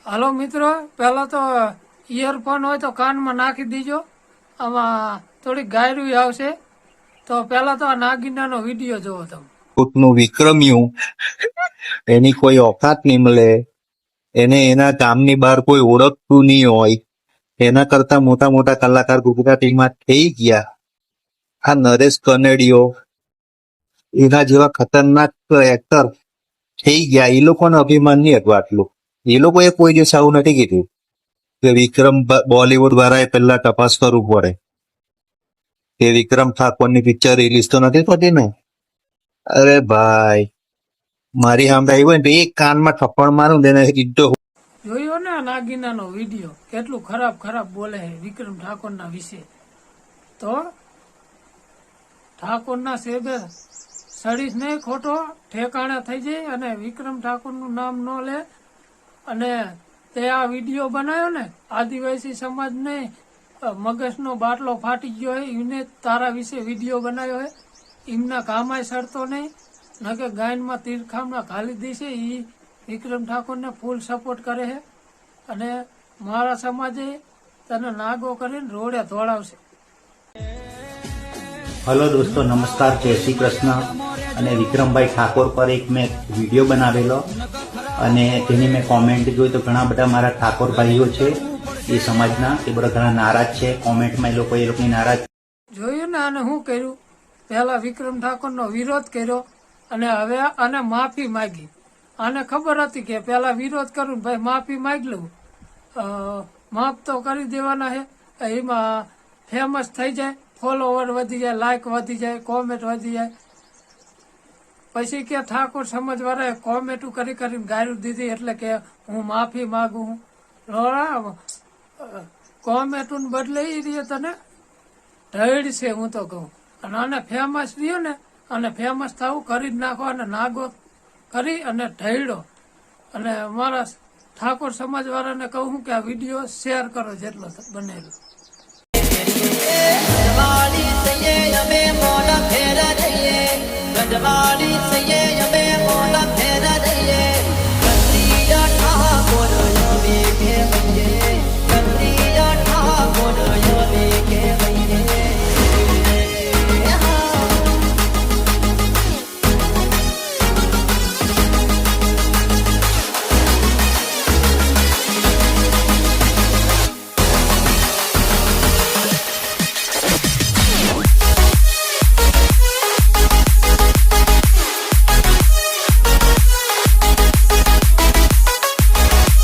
હાલો મિત્રો, પહેલા તો ઇયરફોન હોય તો કાનમાં નાખી દીજો. આમાં થોડીક ગાયરું આવશે. તો પહેલા તો આ નાગીનાનો વિડીયો જોવો તમે. પોતનું વિક્રમ્યું એની કોઈ ઓકાત નહીં મળે, એને એના ગામની બહાર કોઈ ઓળખતું નહીં હોય. એના કરતા મોટા મોટા કલાકાર ગુજરાતીમાં થઈ ગયા. આ નરેશ કનેડિયો એના જેવા ખતરનાક એક્ટર થઈ ગયા. એ લોકોને અભિમાન નહીં હતું આટલું. એ લોકોએ કોઈ દિવસ આવું નથી કીધું કે વિક્રમ બોલિવૂડ વાળાએ પહેલા તપાસ કરવું પડે કે વિક્રમ ઠાકોરની પિક્ચર રિલીઝ તો નથી થતી ને. અરે ભાઈ, મારી સામે આવ્યું હોય ને તો એક કાનમાં થપ્પડ મારું ને એને ઈડો. જોયો ને આ નાગીનાનો વિડીયો, કેટલું ખરાબ ખરાબ બોલે છે વિક્રમ ઠાકોરના વિશે. તો ઠાકોરના સેબે સડીશ નહીં, ખોટો ઠેકાણે થઈ જાય અને વિક્રમ ઠાકોરનું નામ ન લે. અને તે આ વિડીયો બનાવ્યો ને, આદિવાસી સમાજને મગજનો બાટલો ફાટી ગયો હોય એને તારા વિશે વિડીયો બનાવ્યો હોય. એમના કામાય સડતો નહીં, ન કે ગાયનમાં તીરખામણા ખાલી દેશે. એ વિક્રમ ઠાકોરને ફૂલ સપોર્ટ કરે છે અને મારા સમાજે તને નાગો કરીને રોડે દોડાવશે. હલો દોસ્તો, નમસ્કાર, જય શ્રી કૃષ્ણ. અને વિક્રમભાઈ ઠાકોર પર એક મેં વિડીયો બનાવેલો અને તેની મેં કોમેન્ટ જોઈ તો ઘણા બધા મારા ઠાકોર ભાઈઓ છે એ સમાજના, એ બધા ઘણા નારાજ છે. કોમેન્ટમાં એ લોકોની નારાજ જોયું ને આને શું કર્યું. પહેલા વિક્રમ ઠાકોરનો વિરોધ કર્યો અને હવે આને માફી માંગી. આને ખબર હતી કે પહેલા વિરોધ કરું ભાઈ માફી માંગી લઉં, માફ તો કરી દેવાના છે. એમાં ફેમસ થઈ જાય, ફોલોવર વધી જાય, લાઈક વધી જાય, કોમેન્ટ વધી જાય. પછી કે ઠાકોર સમાજવાળાએ કોમેન્ટો કરી કરીને ગાયરું દીધી એટલે કે હું માફી માંગુ. કોમેન્ટોને બદલે એ રીતે તને ઢળ છે હું તો કહું. અને આને ફેમસ રહ્યો ને, અને ફેમસ થવું કરી જ નાખો અને નાગો કરી અને ઢળ્યો. અને મારા ઠાકોર સમાજવાળાને કહું કે આ વિડીયો શેર કરો જેટલો બનેલો. ગઢવાડી સૈયે અમે મોઢા ફેરા જઈએ, ગઢવાડી સૈયે અમે મોઢા